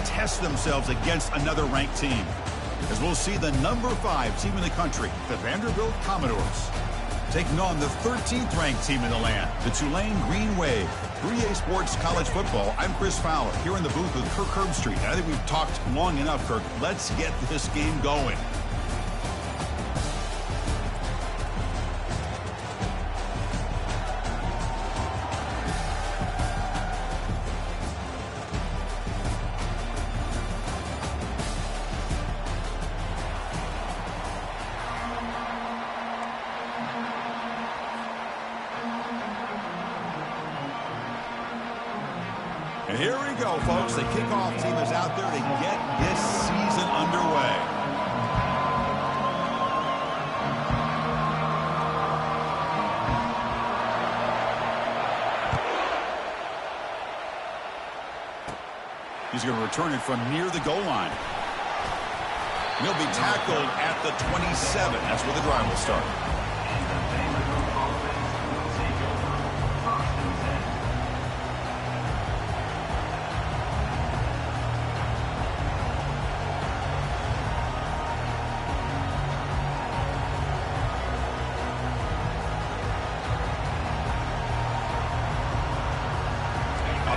test themselves against another ranked team, as we'll see the number 5 team in the country, the Vanderbilt Commodores, taking on the 13th ranked team in the land, the Tulane Green Wave. 3A Sports College Football. I'm Chris Fowler here in the booth with Kirk Herbstreit. I think we've talked long enough, Kirk. Let's get this game going. And here we go, folks. The kickoff team is out there to get this season underway. He's going to return it from near the goal line. He'll be tackled at the 27. That's where the drive will start.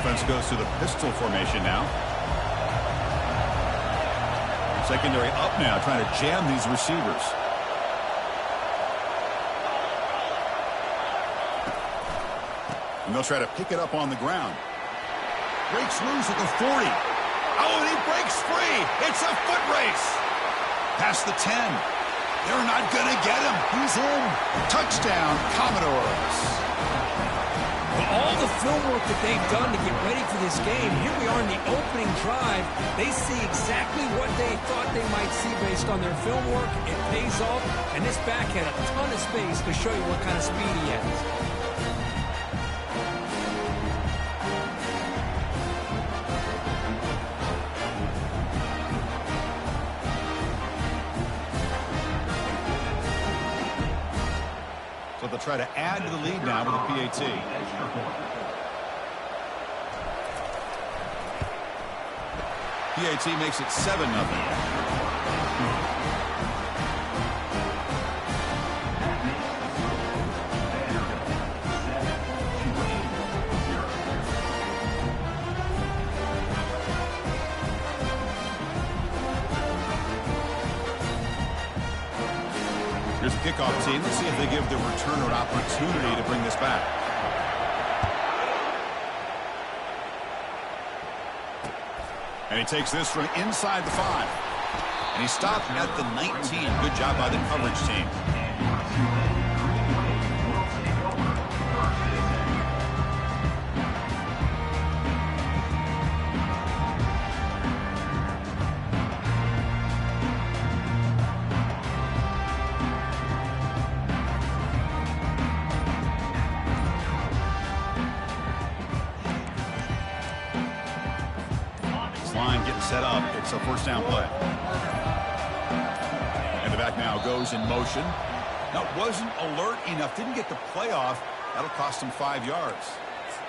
Offense goes to the pistol formation now. Secondary up now, trying to jam these receivers. And they'll try to pick it up on the ground. Breaks loose at the 40. Oh, and he breaks free. It's a foot race. Past the 10. They're not going to get him. He's in. Touchdown, Commodores. All the film work that they've done to get ready for this game, here we are in the opening drive. They see exactly what they thought they might see based on their film work. It pays off, and this back had a ton of space to show you what kind of speed he has. So they'll try to add to the lead now with a PAT. PAT makes it 7-0. Here's the kickoff team. Let's see if they give the returner an opportunity to bring this back. And he takes this from inside the 5. And he stopped at the 19. Good job by the coverage team. Line getting set up. It's a first down play. And the back now goes in motion. Now, wasn't alert enough. Didn't get the play off. That'll cost him 5 yards.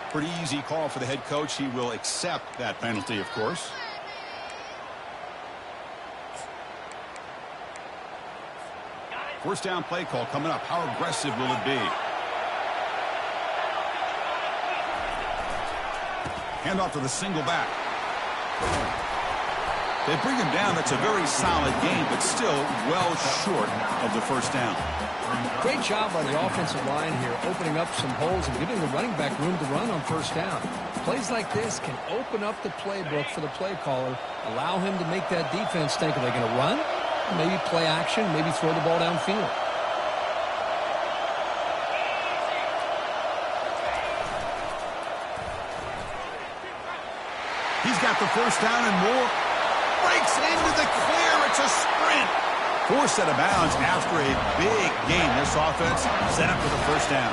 Pretty easy call for the head coach. He will accept that penalty, of course. First down play call coming up. How aggressive will it be? Handoff to the single back. They bring him down. That's a very solid game, but still well short of the first down. Great job by the offensive line here, opening up some holes and giving the running back room to run on first down. Plays like this can open up the playbook for the play caller, allow him to make that defense think, are they going to run? Maybe play action, maybe throw the ball downfield. He's got the first down and more. Breaks into the clear. It's a sprint. Forced out of bounds after a big game. This offense set up for the first down.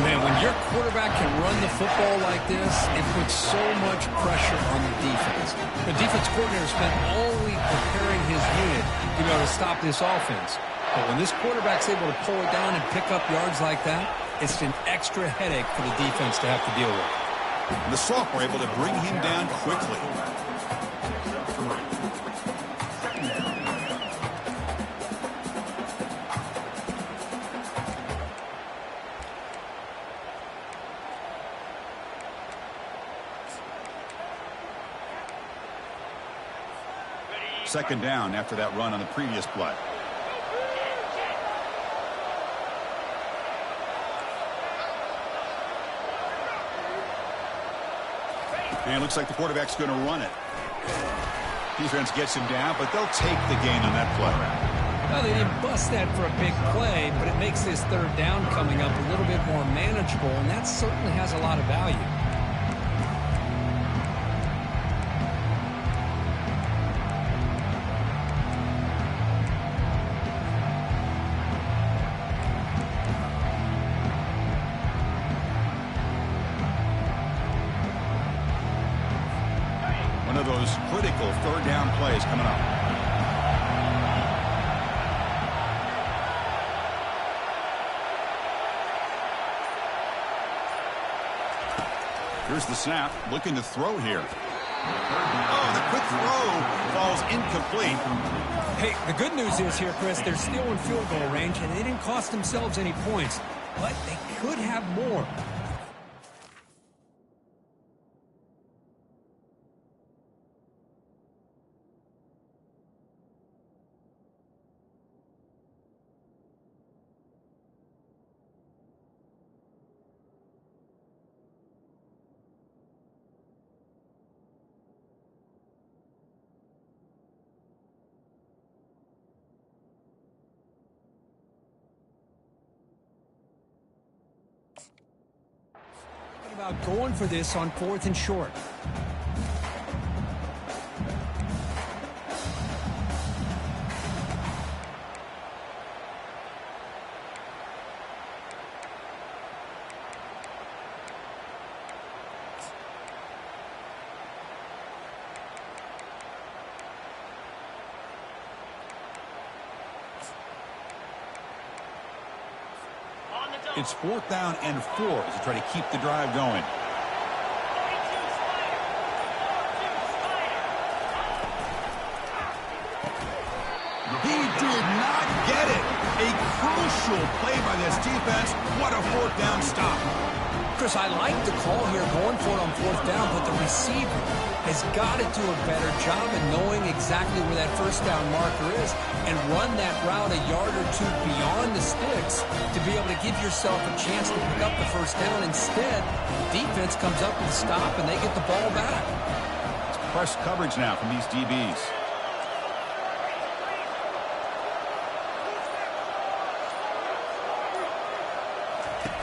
Man, when your quarterback can run the football like this, it puts so much pressure on the defense. The defense coordinator spent all week preparing his unit to be able to stop this offense. But when this quarterback's able to pull it down and pick up yards like that, it's an extra headache for the defense to have to deal with. The sophomore able to bring him down quickly. Second down after that run on the previous play. And it looks like the quarterback's going to run it. Defense gets him down, but they'll take the gain on that play. Well, they didn't bust that for a big play, but it makes this third down coming up a little bit more manageable, and that certainly has a lot of value. One of those critical third down plays coming up. Here's the snap, looking to throw here. Oh, the quick throw falls incomplete. Hey, the good news is here, Chris, they're still in field goal range, and they didn't cost themselves any points, but they could have more. About going for this on 4th and short. It's 4th down and 4 as they try to keep the drive going. He did not get it. A crucial play by this defense. What a 4th down stop. Chris, I like the call here going for it on 4th down, but the receiver has got to do a better job in knowing exactly where that 1st down marker is and run that route a yard or two beyond the sticks to be able to give yourself a chance to pick up the 1st down. Instead, the defense comes up with a stop and they get the ball back. It's press coverage now from these DBs.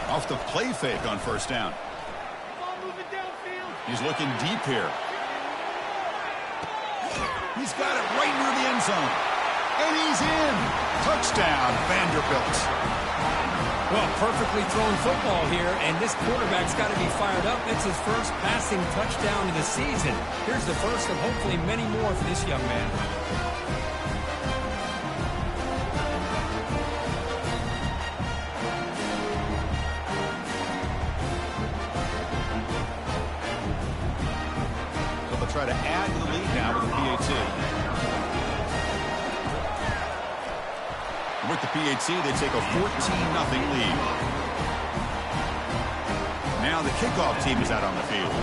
Off the play fake on 1st down. He's looking deep here. He's got it right near the end zone. And he's in. Touchdown, Vanderbilt. Well, perfectly thrown football here, and this quarterback's got to be fired up. It's his first passing touchdown of the season. Here's the first of hopefully many more for this young man. Try to add to the lead now with the PAT. With the PAT, they take a 14-0 lead. Now the kickoff team is out on the field.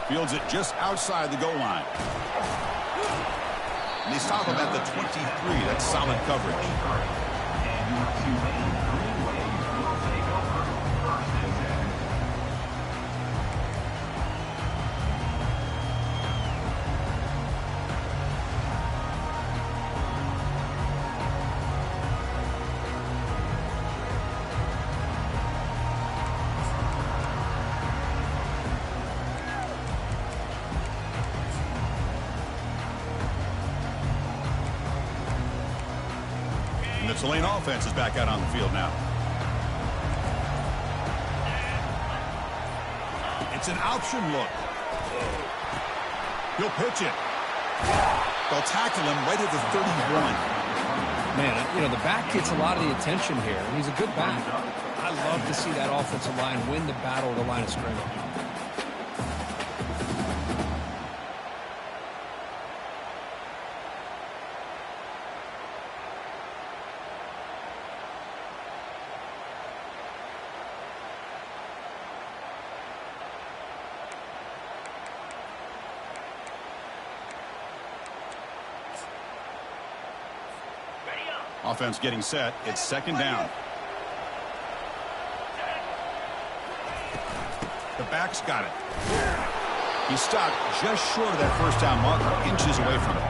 Fields it just outside the goal line. And they stop him at the 23. That's solid coverage. The Tulane offense is back out on the field now. It's an option look. He'll pitch it. They'll tackle him right at the 31. Man, you know, the back gets a lot of the attention here. He's a good back. I love to see that offensive line win the battle at the line of scrimmage. Offense getting set. It's second down. The back's got it. He stopped just short of that first down marker, inches away from it.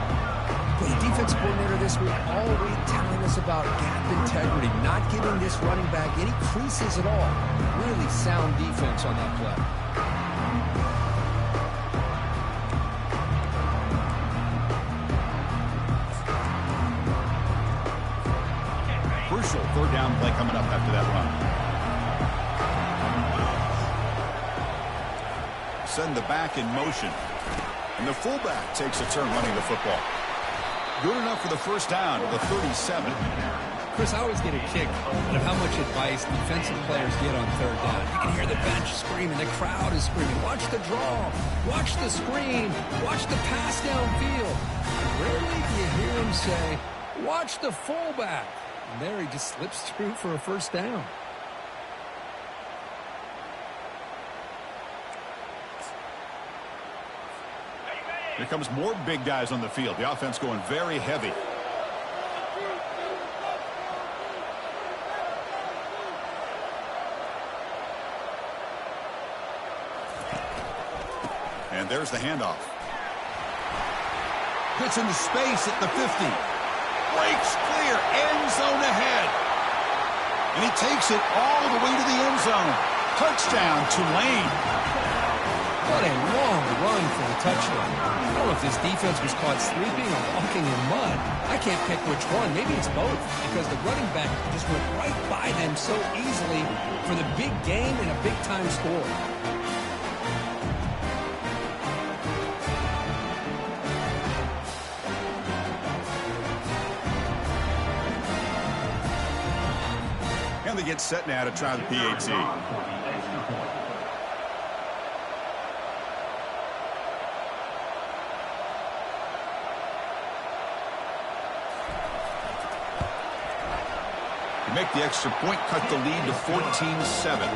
The defense coordinator this week all week telling us about gap integrity, not giving this running back any creases at all. Really sound defense on that play. Crucial third down play coming up after that run. Send the back in motion. And the fullback takes a turn running the football. Good enough for the first down to the 37. Chris, I always get a kick out of how much advice defensive players get on third down. You can hear the bench screaming. The crowd is screaming. Watch the draw. Watch the screen. Watch the pass downfield. Rarely do you hear him say, watch the fullback. And there he just slips through for a first down. Here comes more big guys on the field. The offense going very heavy. And there's the handoff. Gets into space at the 50. Breaks clear. End zone ahead. And he takes it all the way to the end zone. Touchdown, Tulane. What a long run for the touchdown. I don't know if this defense was caught sleeping or walking in mud. I can't pick which one. Maybe it's both, because the running back just went right by them so easily for the big game and a big-time score. And they get set now to try the PAT. Make the extra point, cut the lead to 14-7.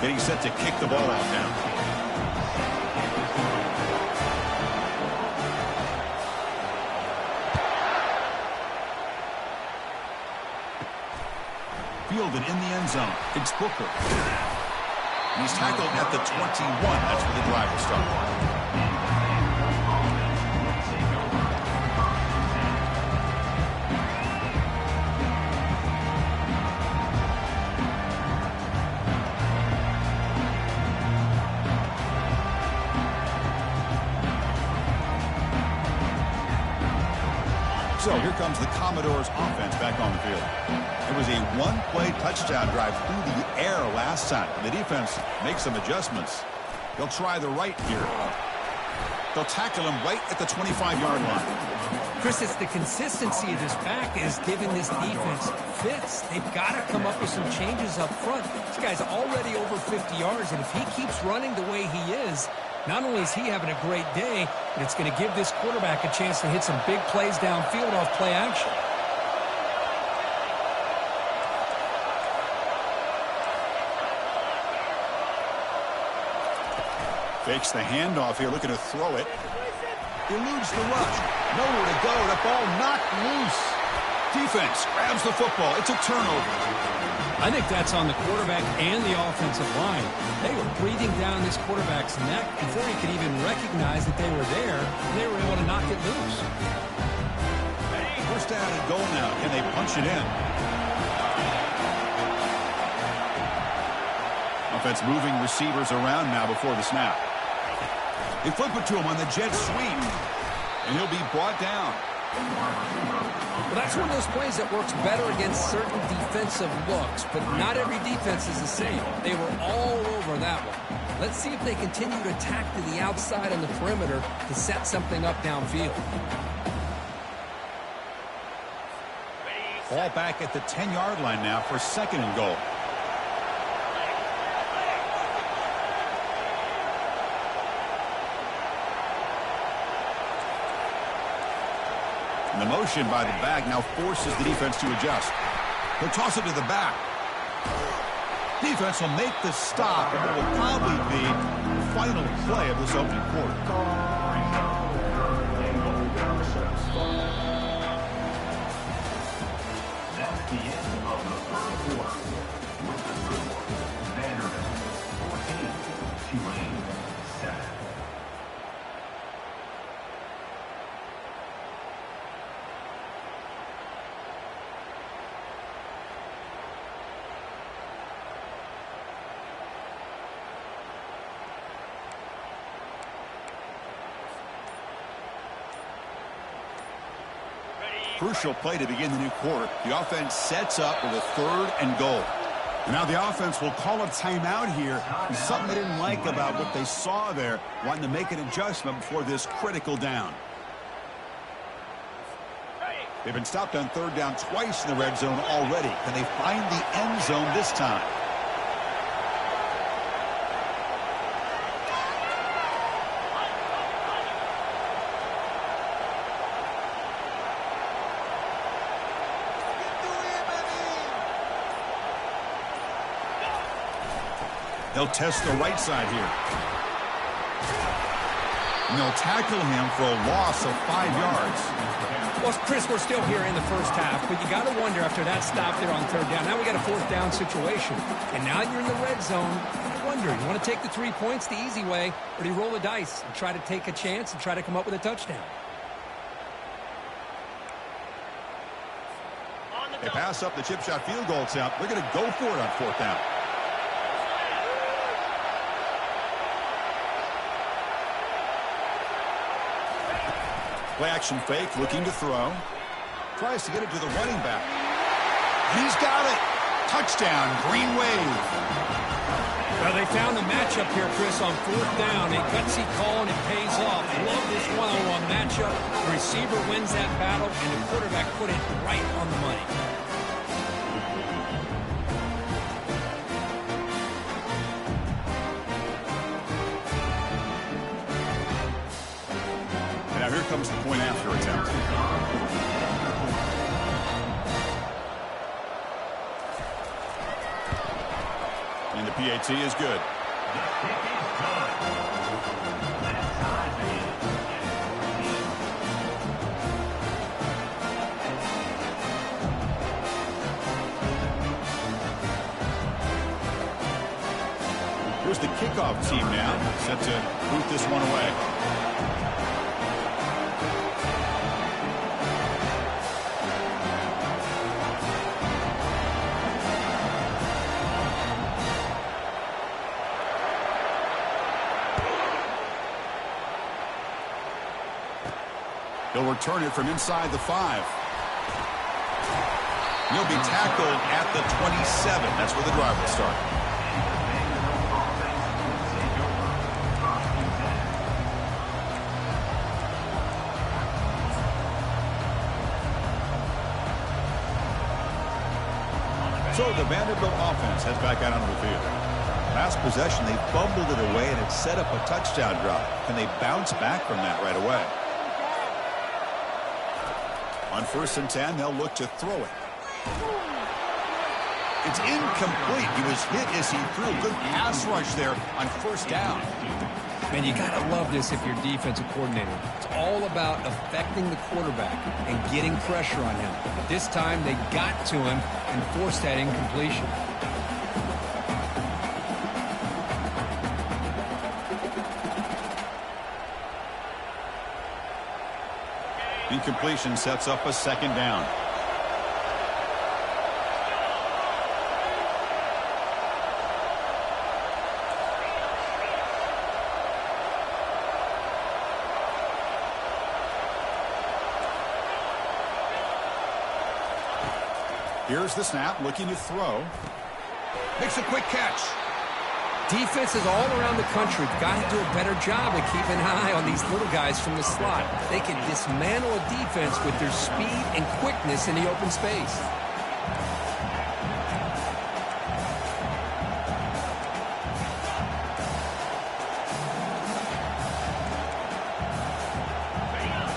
Getting set to kick the ball out now. Fielded in the end zone. It's Booker. And he's tackled at the 21. That's where the drive will start. So here comes the Commodores offense back on the field. It was a one-play touchdown drive through the air last time. The defense makes some adjustments. They'll try the right here. They'll tackle him right at the 25-yard line. Chris, it's the consistency of this back is giving this defense fits. They've got to come up with some changes up front. This guy's already over 50 yards, and if he keeps running the way he is, not only is he having a great day, but it's going to give this quarterback a chance to hit some big plays downfield off play action. Fakes the handoff here, looking to throw it. Eludes the rush. Nowhere to go. The ball knocked loose. Defense grabs the football. It's a turnover. I think that's on the quarterback and the offensive line. They were breathing down this quarterback's neck before he could even recognize that they were there. They were able to knock it loose. First down and goal now. Can they punch it in? Offense moving receivers around now before the snap. They flip it to him on the jet sweep. And he'll be brought down. Well, that's one of those plays that works better against certain defensive looks, but not every defense is the same. They were all over that one. Let's see if they continue to attack to the outside on the perimeter to set something up downfield. Ball back at the 10-yard line now for second and goal. And the motion by the back now forces the defense to adjust. He'll toss it to the back. Defense will make the stop, and it will probably be the final play of this opening quarter. That's the end of the first quarter. With the score, Vanderbilt 14, Tulane 7. Crucial play to begin the new quarter. The offense sets up with a 3rd and goal. Now the offense will call a timeout here. Something they didn't like about what they saw there, wanting to make an adjustment before this critical down. They've been stopped on 3rd down twice in the red zone already. Can they find the end zone this time? They'll test the right side here. And they'll tackle him for a loss of 5 yards. Well, Chris, we're still here in the first half, but you got to wonder after that stop there on 3rd down. Now we got a 4th down situation. And now you're in the red zone. I wonder, you want to take the 3 points the easy way, or do you roll the dice and try to take a chance and try to come up with a touchdown? They pass up the chip shot field goal attempt. They're going to go for it on 4th down. Play action fake, looking to throw. Tries to get it to the running back. He's got it. Touchdown, Green Wave. Well, they found a matchup here, Chris, on 4th down. A gutsy call, and it pays off. Love this one-on-one matchup. The receiver wins that battle, and the quarterback put it right on the money. Here comes the point after attempt. And the PAT is good. Here's the kickoff team now, set to boot this one away. He'll return it from inside the 5. He'll be tackled at the 27. That's where the drive will start. So the Vanderbilt offense heads back out onto the field. Last possession, they fumbled it away, and it set up a touchdown drive. Can they bounce back from that right away? On 1st and 10, they'll look to throw it. It's incomplete. He was hit as he threw a good pass rush there on 1st down. Man, you got to love this if you're defensive coordinator. It's all about affecting the quarterback and getting pressure on him. But this time, they got to him and forced that incompletion. Incompletion sets up a 2nd down. Here's the snap, looking to throw. Makes a quick catch. Defenses all around the country have got to do a better job of keeping an eye on these little guys from the slot. They can dismantle a defense with their speed and quickness in the open space.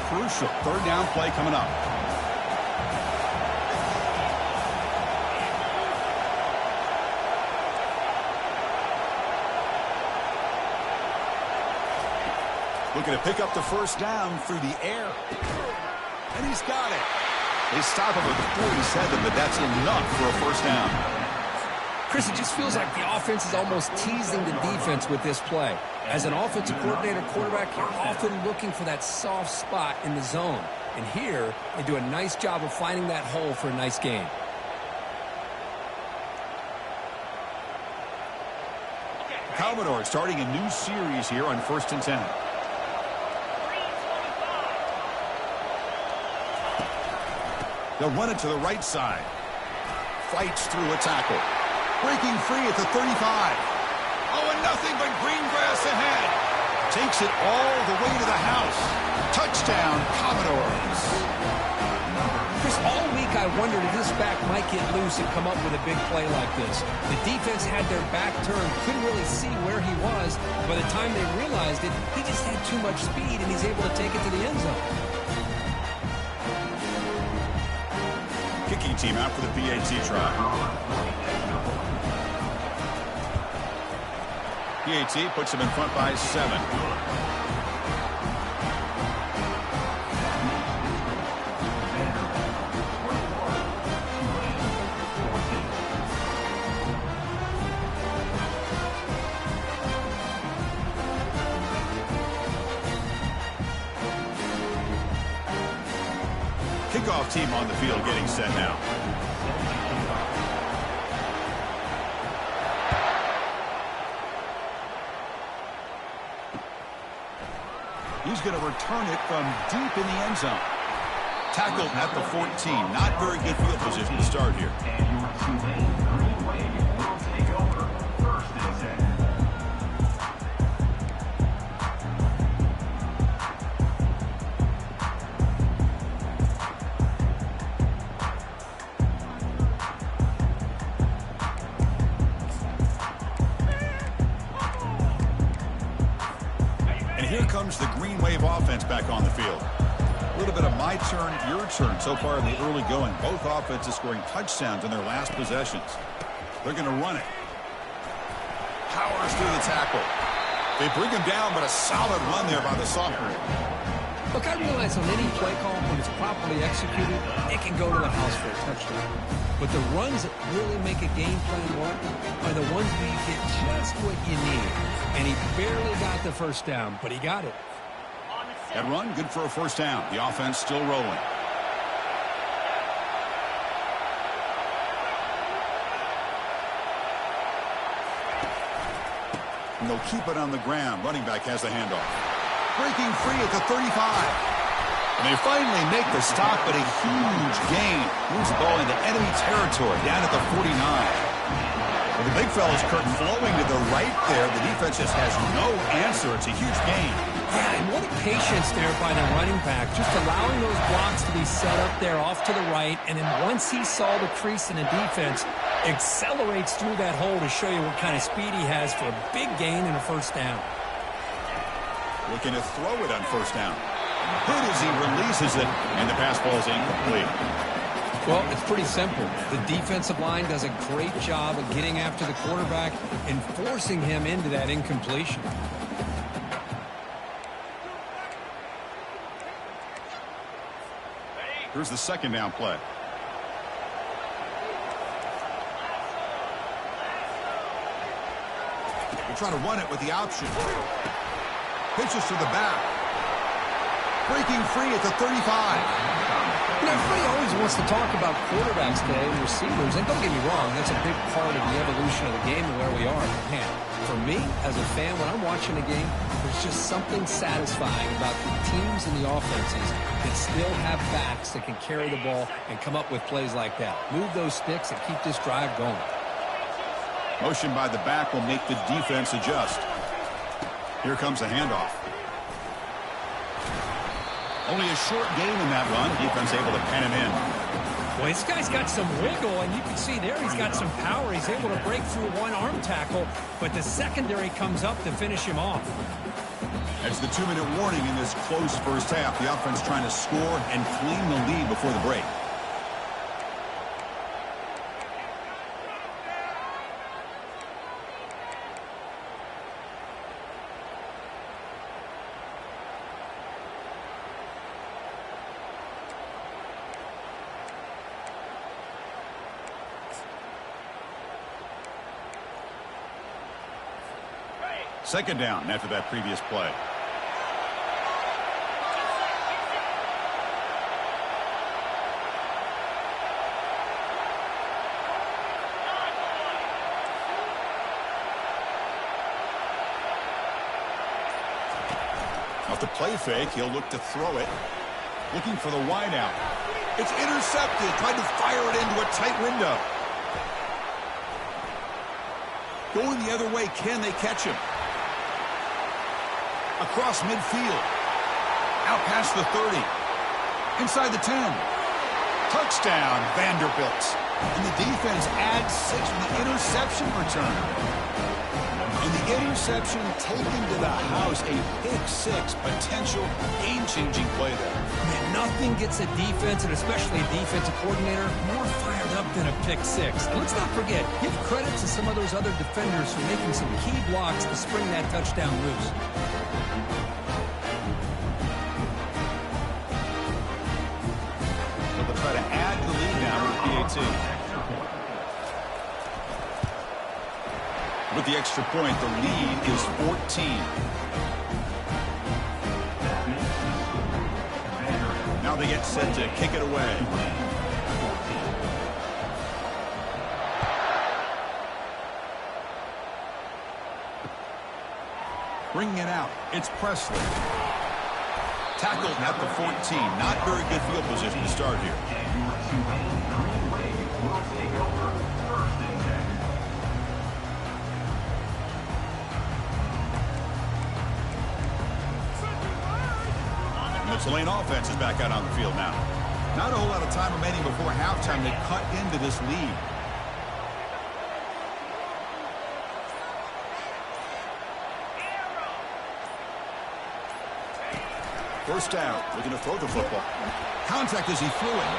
Crucial 3rd down play coming up. Looking to pick up the first down through the air. And he's got it. They stop him at the 47, but that's enough for a first down. Chris, it just feels like the offense is almost teasing the defense with this play. As an offensive coordinator, quarterback, you're often looking for that soft spot in the zone. And here, they do a nice job of finding that hole for a nice gain. Commodore starting a new series here on 1st and 10. They'll run it to the right side. Fights through a tackle. Breaking free at the 35. Oh, and nothing but green grass ahead. Takes it all the way to the house. Touchdown, Commodores. Chris, all week I wondered if this back might get loose and come up with a big play like this. The defense had their back turned, couldn't really see where he was. By the time they realized it, he just had too much speed, and he's able to take it to the end zone. Kicking team out for the PAT try. PAT puts him in front by 7. Kickoff team on the field getting set now. He's going to return it from deep in the end zone. Tackled at the 14. Not very good field position to start here. And your Tulane Green Wave will take over 1st and 10. Here comes the Green Wave offense back on the field. A little bit of my turn, your turn so far in the early going. Both offenses scoring touchdowns in their last possessions. They're going to run it. Powers through the tackle. They bring him down, but a solid run there by the sophomore. Look, I realize on any play call, when it's properly executed, it can go to the house for a touchdown. But the runs that really make a game plan work are the ones where you get just what you need. And he barely got the first down, but he got it. That run, good for a first down. The offense still rolling. And they'll keep it on the ground. Running back has the handoff. Breaking free at the 35. And they finally make the stop, but a huge gain. Moves the ball into enemy territory down at the 49. Well, the big fella's Kurt flowing to the right there. The defense just has no answer. It's a huge gain. Yeah, and what a patience there by the running back, just allowing those blocks to be set up there off to the right, and then once he saw the crease in the defense, accelerates through that hole to show you what kind of speed he has for a big gain and a first down. Looking to throw it on first down. Hit as he releases it, and the pass ball is incomplete. Well, it's pretty simple. The defensive line does a great job of getting after the quarterback and forcing him into that incompletion. Here's the second down play. They're trying to run it with the option. Pitches to the back. Breaking free at the 35. You know, everybody always wants to talk about quarterbacks today and receivers, and don't get me wrong, that's a big part of the evolution of the game and where we are. But man, for me, as a fan, when I'm watching a game, there's just something satisfying about the teams and the offenses that still have backs that can carry the ball and come up with plays like that. Move those sticks and keep this drive going. Motion by the back will make the defense adjust. Here comes a handoff. Only a short gain in that run. Defense able to pen him in. Well, this guy's got some wiggle, and you can see there he's got some power. He's able to break through one arm tackle, but the secondary comes up to finish him off. That's the 2-minute warning in this close first half. The offense trying to score and clean the lead before the break. Second down after that previous play. Off the play fake, he'll look to throw it. Looking for the wide out. It's intercepted. Tried to fire it into a tight window. Going the other way, can they catch him? Across midfield. Out past the 30. Inside the 10. Touchdown, Vanderbilt. And the defense adds 6 with the interception return. And the interception taken to the house, a pick-6 potential game-changing play there. Man, nothing gets a defense, and especially a defensive coordinator, more fired up than a pick-6. And let's not forget, give credit to some of those other defenders for making some key blocks to spring that touchdown loose. So they'll try to add to the lead now with the PAT. With the extra point, the lead is 14. Now they get set to kick it away. Bringing it out, it's Presley. Tackled at the 14. Not very good field position to start here. The Tulane offense is back out on the field now. Not a whole lot of time remaining before halftime. They cut into this lead. First down, looking to throw the football. Contact as he threw it.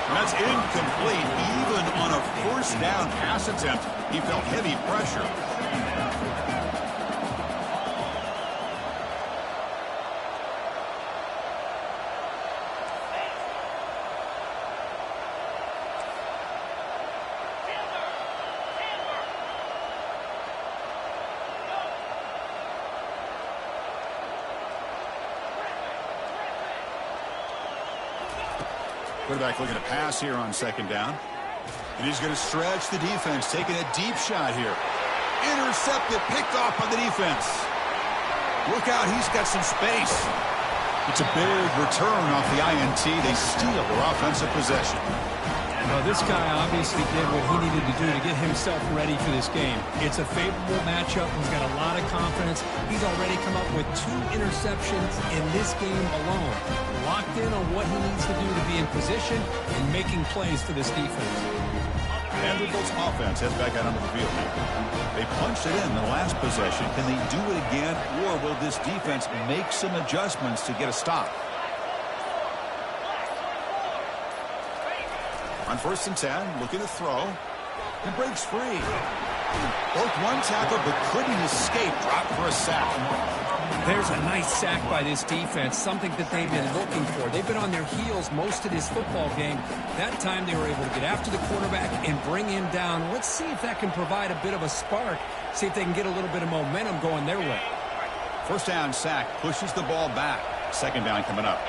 And that's incomplete. Even on a first down pass attempt, he felt heavy pressure. Quarterback looking to pass here on second down. And he's going to stretch the defense, taking a deep shot here. Intercepted, picked off by the defense. Look out, he's got some space. It's a big return off the INT. They steal their offensive possession. Well, this guy obviously did what he needed to do to get himself ready for this game. It's a favorable matchup. He's got a lot of confidence. He's already come up with 2 interceptions in this game alone. Locked in on what he needs to do to be in position and making plays for this defense. Vanderbilt's offense heads back out onto the field now. They punched it in the last possession. Can they do it again, or will this defense make some adjustments to get a stop? On first and 10, looking to throw. He breaks free. Broke one tackle, but couldn't escape. Dropped for a sack. There's a nice sack by this defense, something that they've been looking for. They've been on their heels most of this football game. That time they were able to get after the quarterback and bring him down. Let's see if that can provide a bit of a spark, see if they can get a little bit of momentum going their way. First down sack, pushes the ball back. Second down coming up.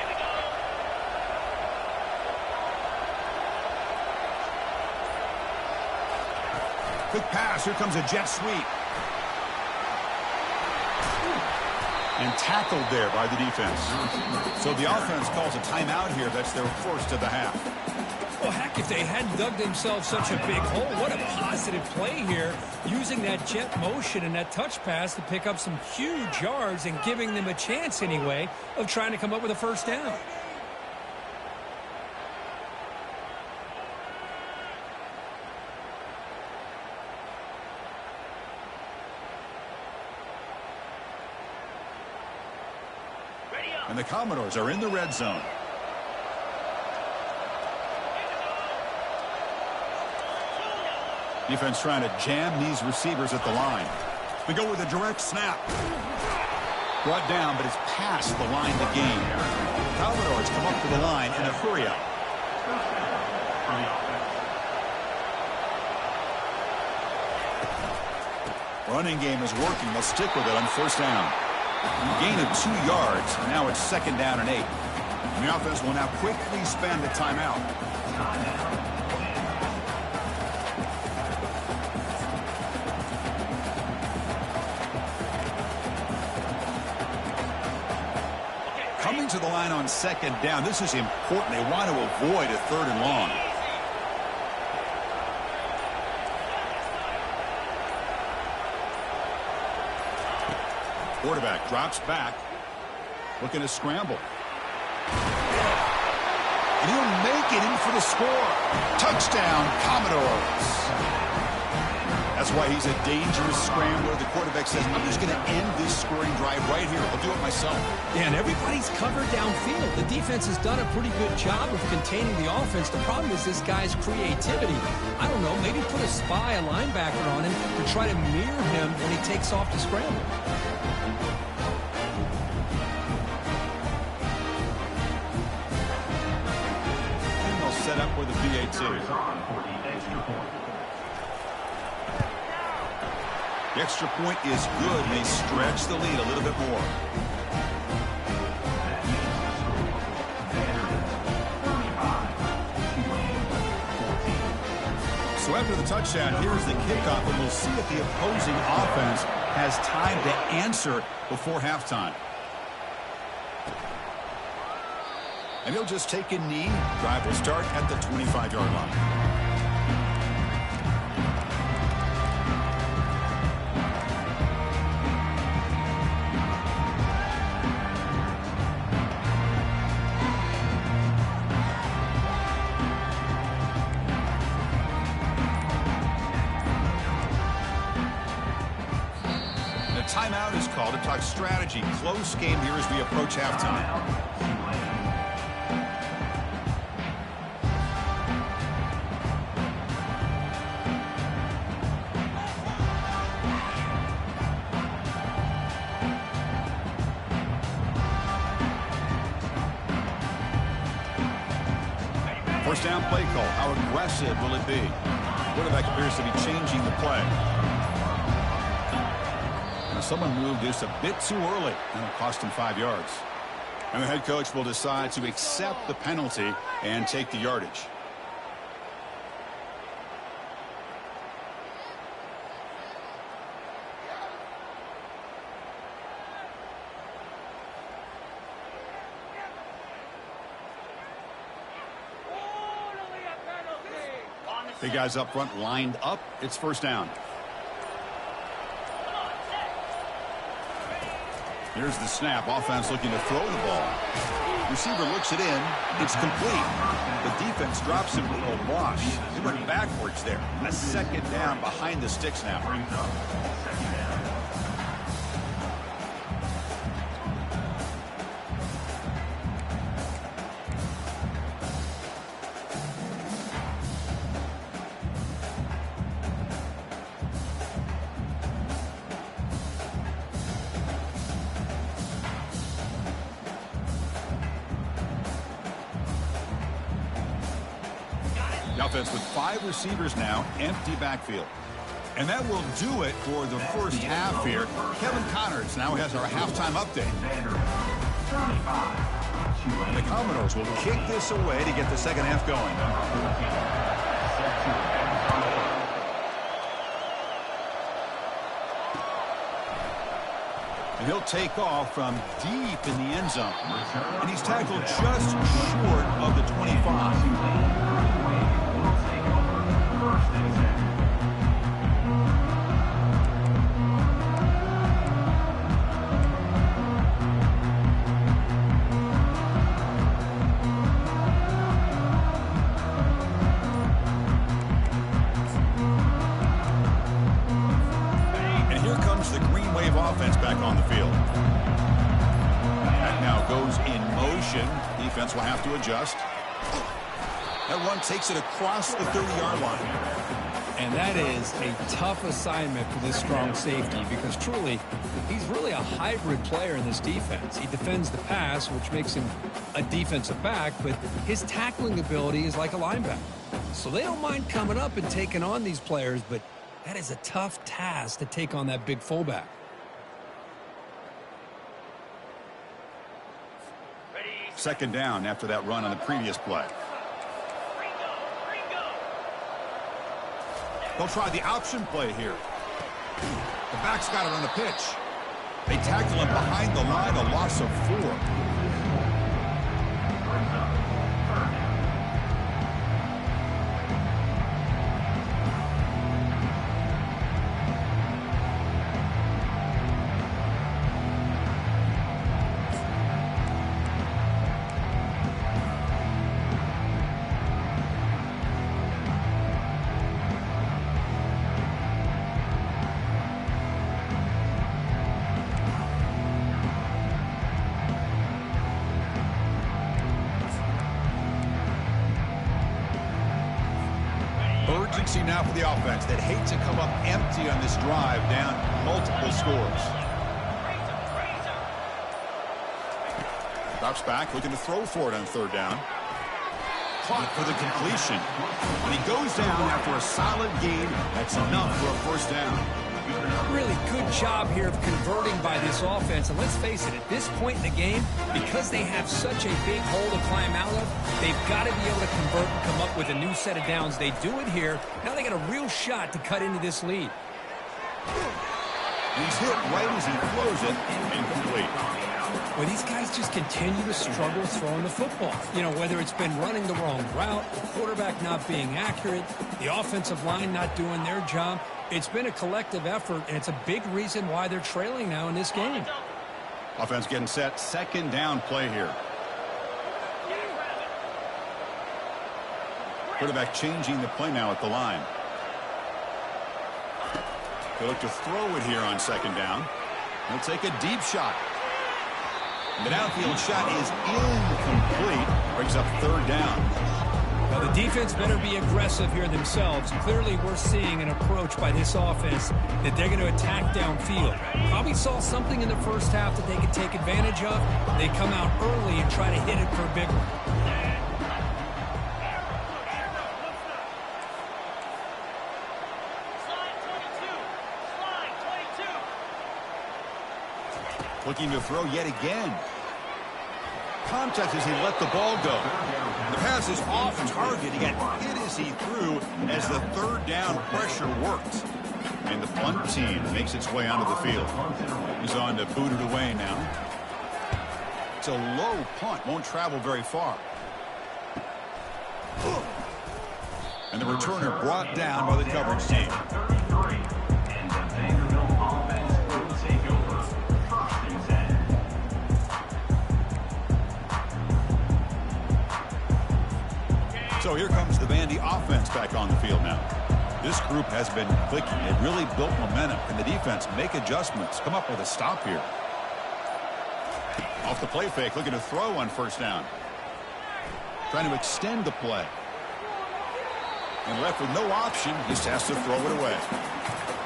Quick pass, here comes a jet sweep. And tackled there by the defense. So the offense calls a timeout here. That's their first of the half. Well, heck, if they hadn't dug themselves such a big hole, what a positive play here, using that jet motion and that touch pass to pick up some huge yards and giving them a chance anyway of trying to come up with a first down. And the Commodores are in the red zone. Defense trying to jam these receivers at the line. They go with a direct snap. Brought down, but it's past the line to gain. Commodores come up to the line in a hurry up. Running game is working. They'll stick with it on first down. Gain of 2 yards. Now it's second down and 8. And the offense will now quickly spend the timeout. Coming to the line on second down. This is important. They want to avoid a 3rd and long. Quarterback drops back, looking to scramble. And he'll make it in for the score. Touchdown, Commodores. That's why he's a dangerous scrambler. The quarterback says, I'm just going to end this scoring drive right here. I'll do it myself. Yeah, and everybody's covered downfield. The defense has done a pretty good job of containing the offense. The problem is this guy's creativity. I don't know, maybe put a spy, a linebacker on him to try to mirror him when he takes off to scramble. Set up with a PAT. The extra point is good, and they stretch the lead a little bit more. So after the touchdown, here's the kickoff, and we'll see if the opposing offense has time to answer before halftime. And he'll just take a knee. Drive will start at the 25-yard line. The timeout is called to talk strategy. Close game here as we approach halftime. First down play call. How aggressive will it be? Quarterback appears to be changing the play. Now someone moved just a bit too early, and it'll cost him 5 yards. And the head coach will decide to accept the penalty and take the yardage. The guys up front lined up. It's first down. Here's the snap. Offense looking to throw the ball. Receiver looks it in. It's complete. The defense drops him with a wash. He went backwards there. A second down behind the sticks now. The offense with 5 receivers now, empty backfield. And that will do it for the first half here. Kevin Connors now has our halftime update. The Commodores will kick this away to get the second half going. And he'll take off from deep in the end zone. And he's tackled just short of the 25. Offense back on the field. That now goes in motion. Defense will have to adjust. That run takes it across the 30-yard line. And that is a tough assignment for this strong safety because truly, he's really a hybrid player in this defense. He defends the pass, which makes him a defensive back, but his tackling ability is like a linebacker. So they don't mind coming up and taking on these players, but That is a tough task to take on that big fullback. Second down after that run on the previous play. They'll try the option play here. The back's got it on the pitch. They tackle him behind the line, a loss of 4. Urgency now for the offense that hates to come up empty on this drive, down multiple scores. Drops back, looking to throw for it on third down. Caught for the completion. When he goes down after a solid gain, that's enough for a first down. Really good job here of converting by this offense. And let's face it, at this point in the game, because they have such a big hole to climb out of, they've got to be able to convert and come up with a new set of downs. They do it here. Now they got a real shot to cut into this lead. He's hit right as he throws it, incomplete. Well, these guys just continue to struggle throwing the football. You know, whether it's been running the wrong route, the quarterback not being accurate, the offensive line not doing their job. It's been a collective effort, and it's a big reason why they're trailing now in this game. Offense getting set. Second down play here. Quarterback changing the play now at the line. They look to throw it here on second down. He'll take a deep shot. The downfield shot is incomplete. Brings up third down. Now the defense better be aggressive here themselves. Clearly we're seeing an approach by this offense that they're going to attack downfield. Probably saw something in the first half that they could take advantage of. They come out early and try to hit it for a big one. Looking to throw yet again. Contact as he let the ball go. The pass is off target. He got hit as he threw as the third down pressure worked. And the punt team makes its way onto the field. He's on to boot it away now. It's a low punt. Won't travel very far. And the returner brought down by the coverage team. So here comes the Vandy offense back on the field now. This group has been clicking. They've really built momentum. Can the defense make adjustments? Come up with a stop here. Off the play fake, looking to throw on first down. Trying to extend the play. And left with no option, just has to throw it away.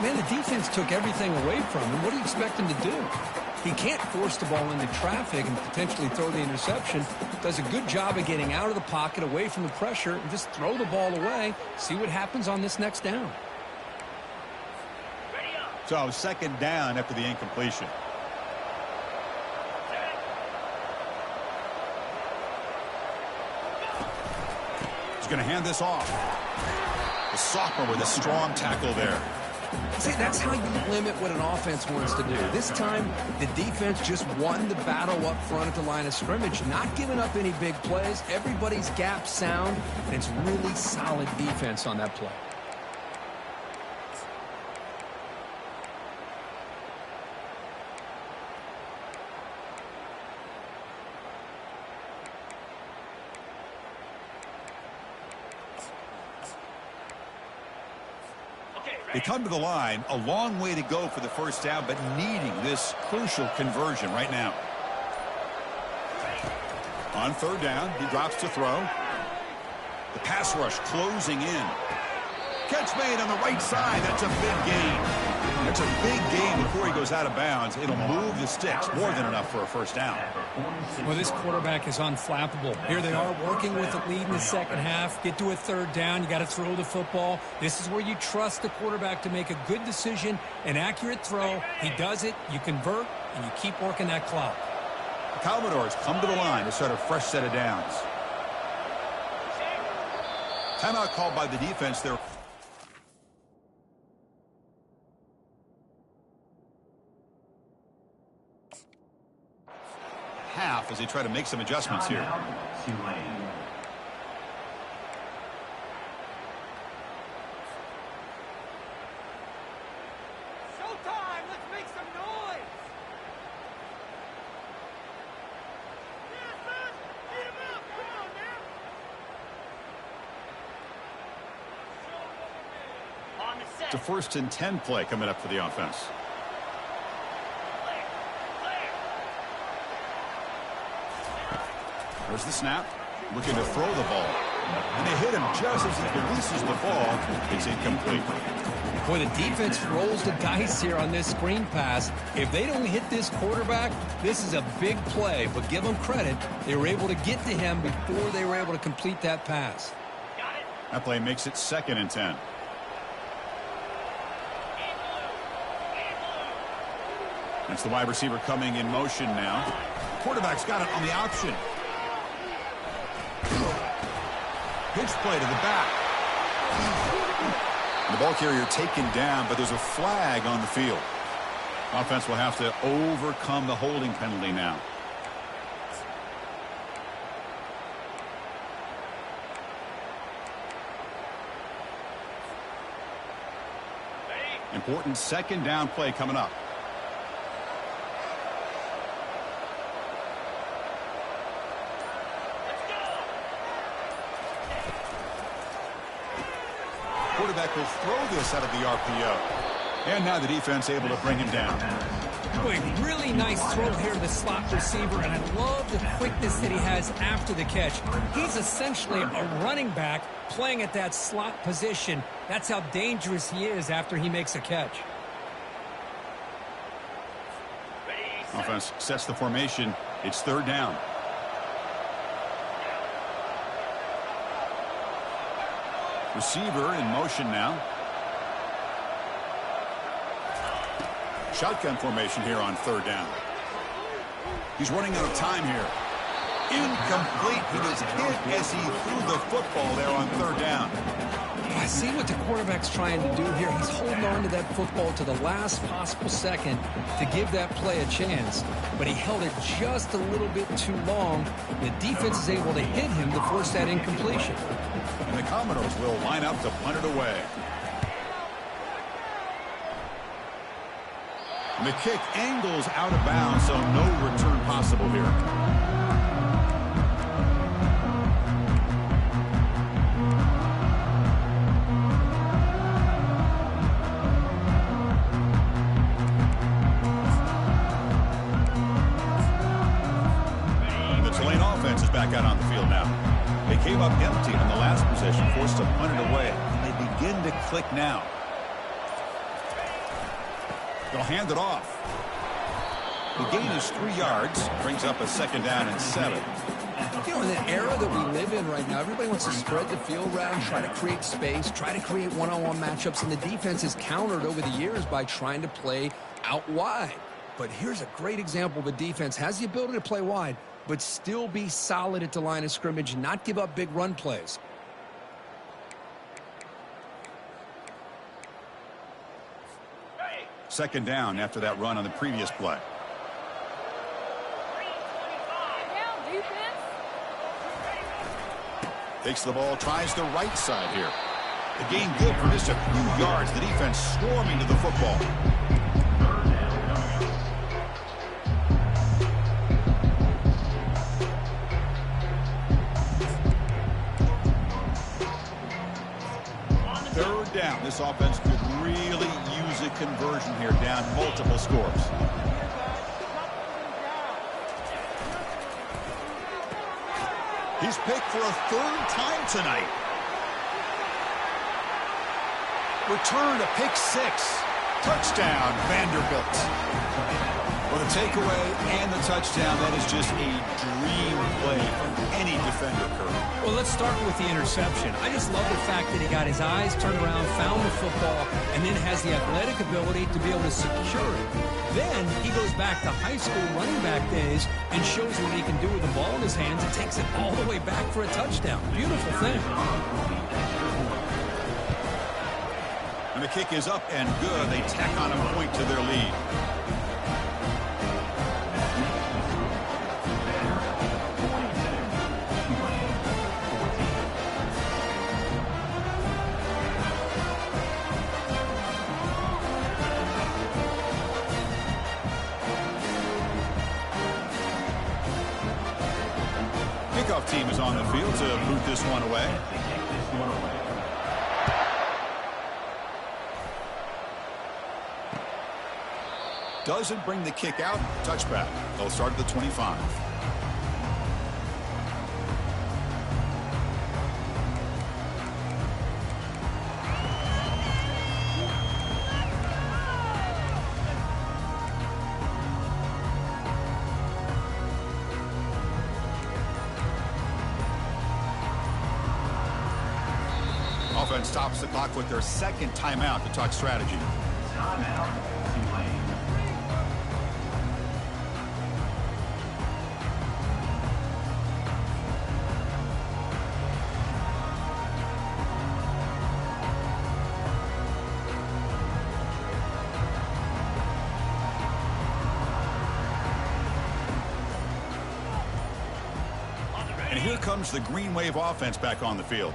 Man, the defense took everything away from him. What do you expect him to do? He can't force the ball into traffic and potentially throw the interception. Does a good job of getting out of the pocket, away from the pressure, and just throw the ball away. See what happens on this next down. So second down after the incompletion. He's going to hand this off. The sophomore with a strong tackle there. See, that's how you limit what an offense wants to do. This time, the defense just won the battle up front at the line of scrimmage, not giving up any big plays. Everybody's gap sound, and it's really solid defense on that play. They come to the line, a long way to go for the first down, but needing this crucial conversion right now. On third down, he drops to throw. The pass rush closing in. Catch made on the right side. That's a big gain. It's a big gain before he goes out of bounds. It'll move the sticks, more than enough for a first down. Well, this quarterback is unflappable. Here they are working with the lead in the second half. Get to a third down. You got to throw the football. This is where you trust the quarterback to make a good decision, an accurate throw. He does it, you convert, and you keep working that clock. The Commodores come to the line to start a fresh set of downs. Timeout called by the defense there. Half as they try to make some adjustments here. Showtime! Let's make some noise! Yeah, son! Get him up! Come on now! On the set. It's a 1st and 10 play coming up for the offense. There's the snap, looking to throw the ball. And they hit him just as he releases the ball. It's incomplete. Boy, the defense rolls the dice here on this screen pass. If they don't hit this quarterback, this is a big play. But give them credit. They were able to get to him before they were able to complete that pass. That play makes it 2nd and 10. That's the wide receiver coming in motion now. Quarterback's got it on the option. Pitch play to the back. The ball carrier taken down, but there's a flag on the field. Offense will have to overcome the holding penalty now. Important 2nd down play coming up. Quarterback will throw this out of the RPO. And now the defense able to bring him down. Boy, really nice throw here to the slot receiver, and I love the quickness that he has after the catch. He's essentially a running back playing at that slot position. That's how dangerous he is after he makes a catch. Offense sets the formation. It's 3rd down. Receiver in motion now. Shotgun formation here on 3rd down. He's running out of time here. Incomplete. He was hit as he threw the football there on 3rd down. I see what the quarterback's trying to do here. He's holding on to that football to the last possible second to give that play a chance. But he held it just a little bit too long. The defense is able to hit him to force that incompletion. And the Commodores will line up to punt it away. And the kick angles out of bounds, so no return possible here. Back out on the field now. They came up empty on the last possession, forced to punt it away, and they begin to click now. They'll hand it off. The gain is 3 yards, brings up a 2nd down and 7. You know, in the era that we live in right now, everybody wants to spread the field around, try to create space, try to create one-on-one matchups, and the defense is countered over the years by trying to play out wide. But here's a great example. The defense has the ability to play wide, but still be solid at the line of scrimmage and not give up big run plays. Second down after that run on the previous play. Takes the ball, tries the right side here. The gain good for just a few yards. The defense swarming to the football. Third down. This offense could really use a conversion here, down multiple scores. He's picked for a 3rd time tonight. Return to pick 6. Touchdown, Vanderbilt. Well, the takeaway and the touchdown, that is just a dream play from any defender, Kurt. Well, let's start with the interception. I just love the fact that he got his eyes turned around, found the football, and then has the athletic ability to be able to secure it. Then he goes back to high school running back days and shows what he can do with the ball in his hands and takes it all the way back for a touchdown. Beautiful thing. And the kick is up and good. They tack on a point to their lead. Kickoff team is on the field to boot this one away. Doesn't bring the kick out. Touchback. They'll start at the 25. Offense stops the clock with their second timeout to talk strategy. Timeout, Tulane. And here comes the Green Wave offense back on the field.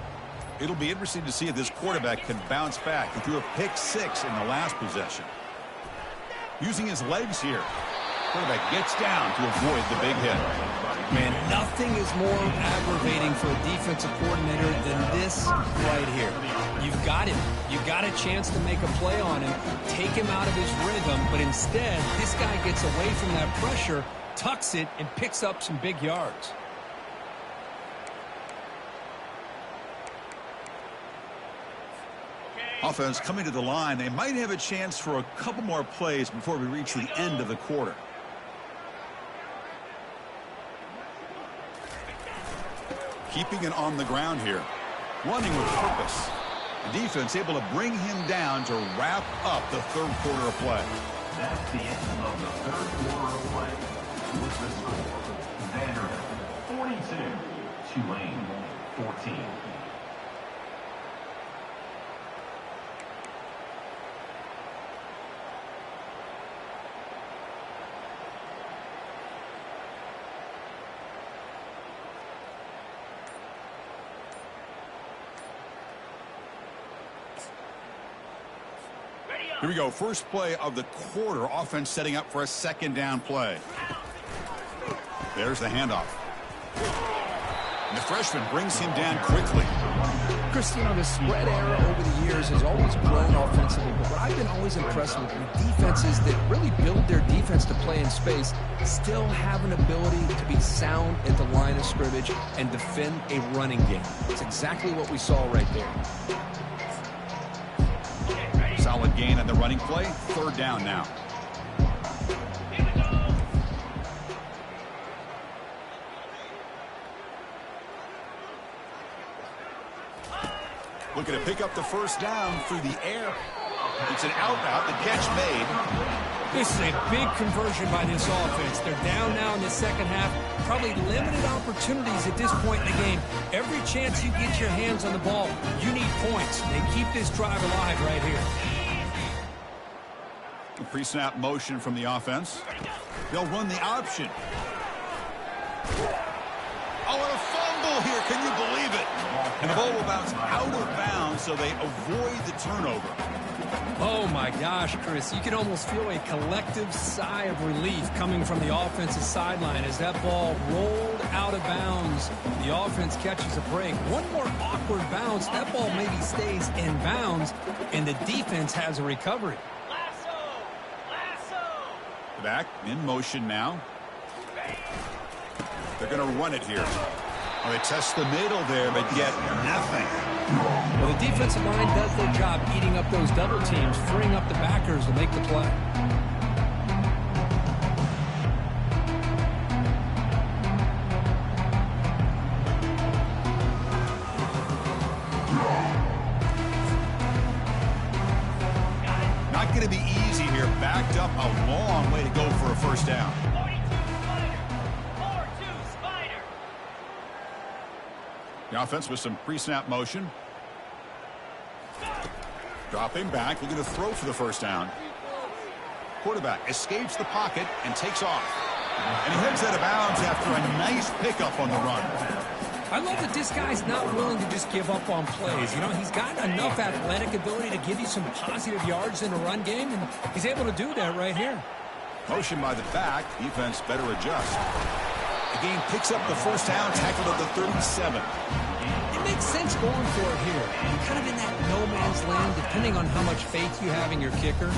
It'll be interesting to see if this quarterback can bounce back. He threw a pick 6 in the last possession. Using his legs here. Quarterback gets down to avoid the big hit. Man, nothing is more aggravating for a defensive coordinator than this right here. You've got him. You've got a chance to make a play on him, take him out of his rhythm, but instead, this guy gets away from that pressure, tucks it, and picks up some big yards. Offense coming to the line. They might have a chance for a couple more plays before we reach the end of the quarter. Keeping it on the ground here. Running with purpose. The defense able to bring him down to wrap up the third quarter of play. That's the end of the third quarter of play. With the score, Vanderbilt 42, Tulane 14. Here we go. First play of the quarter. Offense setting up for a second down play. There's the handoff. And the freshman brings him down quickly. Chris, you know, the spread era over the years has always grown offensively, but what I've been always impressed with defenses that really build their defense to play in space still have an ability to be sound at the line of scrimmage and defend a running game. It's exactly what we saw right there. Solid gain on the running play. Third down now. Looking to pick up the first down through the air. It's an out route. The catch made. This is a big conversion by this offense. They're down now in the second half. Probably limited opportunities at this point in the game. Every chance you get your hands on the ball, you need points. They keep this drive alive right here. Pre-snap motion from the offense. They'll run the option. Oh, and a fumble here. Can you believe it? And the ball will bounce out of bounds, so they avoid the turnover. Oh, my gosh, Chris. You can almost feel a collective sigh of relief coming from the offensive sideline as that ball rolled out of bounds. The offense catches a break. One more awkward bounce. That ball maybe stays in bounds, and the defense has a recovery. Back in motion now. They're going to run it here. Well, they test the middle there, but get nothing. Well, the defensive line does their job eating up those double teams, freeing up the backers to make the play. Not going to be easy here. Backed up a long way to go for a first down. 42 Spider. The offense with some pre-snap motion. Dropping back, looking to throw for the first down. Quarterback escapes the pocket and takes off. And he heads out of bounds after a nice pickup on the run. I love that this guy's not willing to just give up on plays. You know, he's got enough athletic ability to give you some positive yards in a run game, and he's able to do that right here. Motion by the back. Defense better adjust. The game picks up the first down, tackled at the 37. It makes sense going for it here. You're kind of in that no man's land, depending on how much faith you have in your kicker.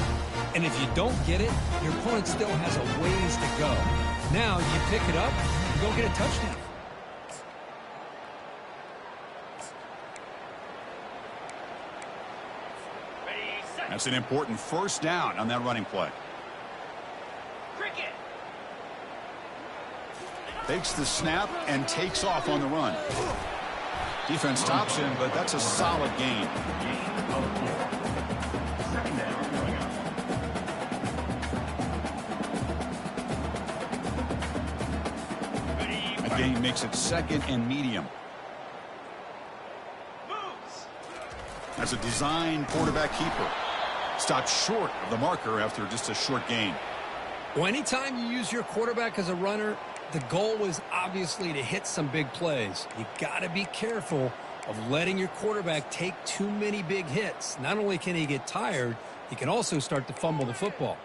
And if you don't get it, your opponent still has a ways to go. Now you pick it up, you go get a touchdown. That's an important first down on that running play. Cricket. Takes the snap and takes off on the run. Defense stops him, but that's a solid gain. A gain makes it second and medium. As a design quarterback keeper. Stopped short of the marker after just a short gain. Well, anytime you use your quarterback as a runner, the goal is obviously to hit some big plays. You got to be careful of letting your quarterback take too many big hits. Not only can he get tired, he can also start to fumble the football.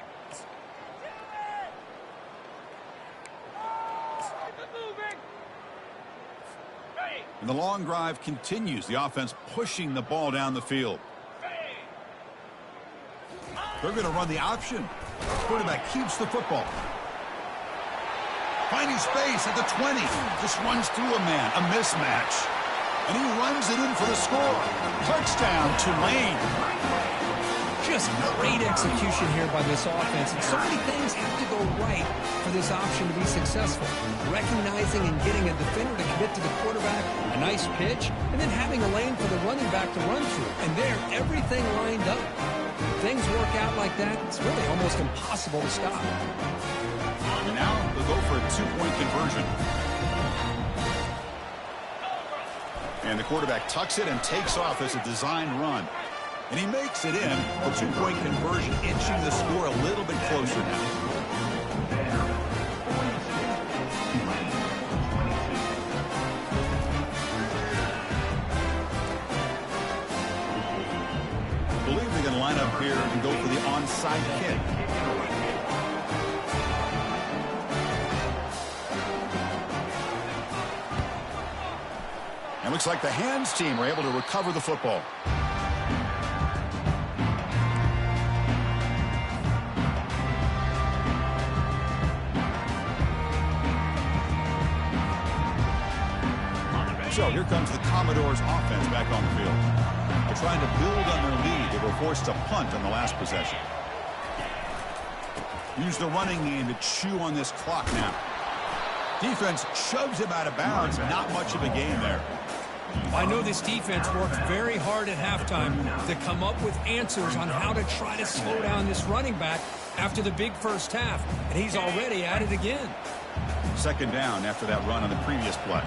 And the long drive continues. The offense pushing the ball down the field. They're going to run the option. Quarterback keeps the football. Finding space at the 20. Just runs through a man. A mismatch. And he runs it in for the score. Touchdown, Tulane. Just great execution here by this offense. And so many things have to go right for this option to be successful. Recognizing and getting a defender to commit to the quarterback, a nice pitch, and then having a lane for the running back to run through. And there, everything lined up. Things work out like that, it's really almost impossible to stop. And now they'll go for a two-point conversion. And the quarterback tucks it and takes off as a design run. And he makes it in. A two-point conversion, inching the score a little bit closer now. Line up here and go for the onside kick. And looks like the hands team are able to recover the football. So here comes the Commodores offense back on the field. They're trying to build on their lead. They were forced to punt on the last possession. Use the running game to chew on this clock now. Defense shoves him out of bounds. Not much of a gain there. I know this defense worked very hard at halftime to come up with answers on how to try to slow down this running back after the big first half. And he's already at it again. Second down after that run on the previous play.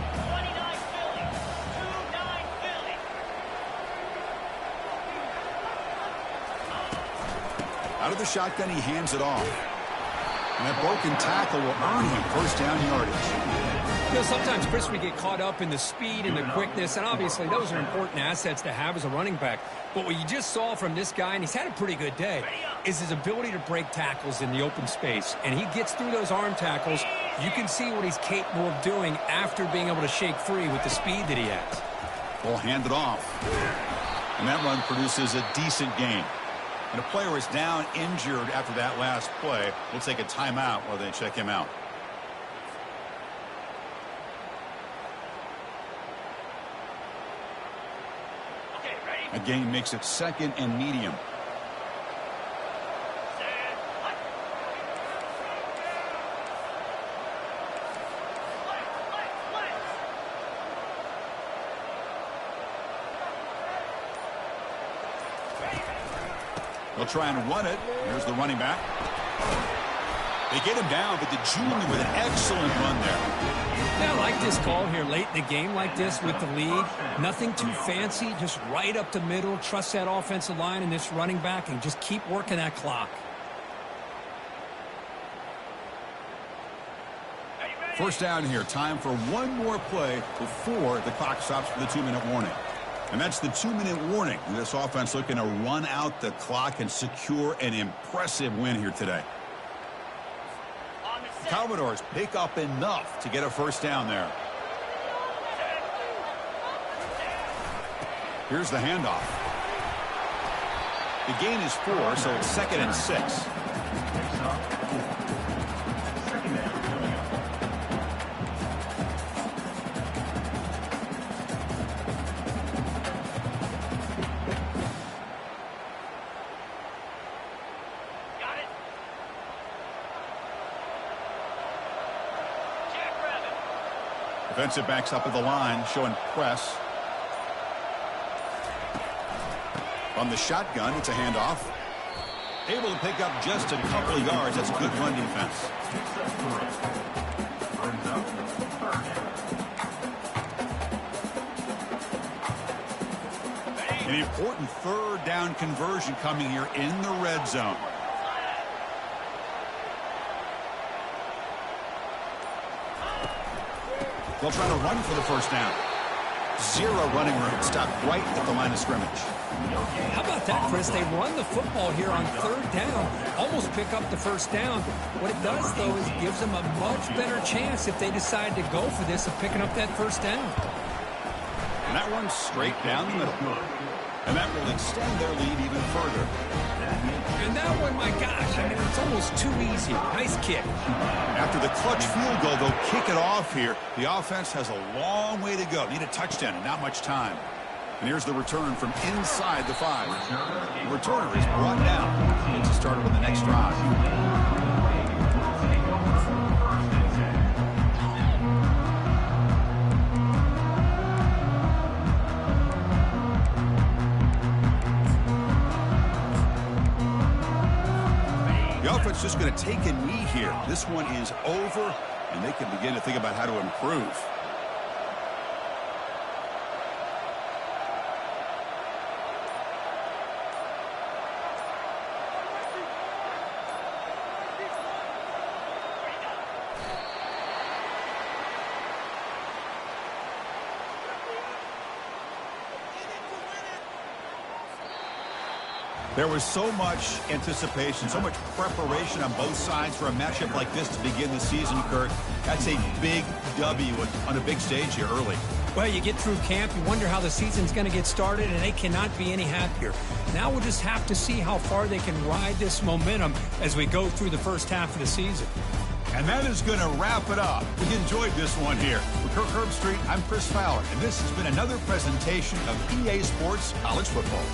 Out of the shotgun, he hands it off. And that broken tackle will earn him first down yardage. You know, sometimes, Chris, we get caught up in the speed and the quickness, and obviously those are important assets to have as a running back. But what you just saw from this guy, and he's had a pretty good day, is his ability to break tackles in the open space. And he gets through those arm tackles. You can see what he's capable of doing after being able to shake free with the speed that he has. Ball handed off. And that run produces a decent gain. And a player is down injured after that last play. We'll take a timeout while they check him out. A gain makes it 2nd and medium. They'll try and run it. Here's the running back. They get him down, but the junior with an excellent run there. Yeah, I like this call here late in the game like this with the lead. Nothing too fancy, just right up the middle. Trust that offensive line and this running back and just keep working that clock. First down here. Time for one more play before the clock stops for the 2-minute warning. And that's the 2-minute warning. This offense looking to run out the clock and secure an impressive win here today. Commodores pick up enough to get a first down there. Here's the handoff. The gain is 4, so it's 2nd and 6. Defensive backs up at the line, showing press. From the shotgun, it's a handoff. Able to pick up just a couple of yards. That's good run defense. An important 3rd down conversion coming here in the red zone. They'll try to run for the first down. 0 running room. Stopped right at the line of scrimmage. How about that, Chris? They run the football here on 3rd down. Almost pick up the first down. What it does, though, is gives them a much better chance if they decide to go for this of picking up that first down. And that runs straight down the middle. And that will extend their lead even further. And that one, my gosh, I mean, it's almost too easy. Nice kick. After the clutch field goal, they'll kick it off here. The offense has a long way to go. Need a touchdown and not much time. And here's the return from inside the 5. The returner is brought down. Gets us started with the next drive. It's just going to take a knee here. This one is over, and they can begin to think about how to improve. There was so much anticipation, so much preparation on both sides for a matchup like this to begin the season, Kurt. That's a big W on a big stage here early. Well, you get through camp, you wonder how the season's going to get started, and they cannot be any happier. Now we'll just have to see how far they can ride this momentum as we go through the first half of the season. And that is going to wrap it up. We enjoyed this one here. With Kirk Herbstreit, I'm Chris Fowler, and this has been another presentation of EA Sports College Football.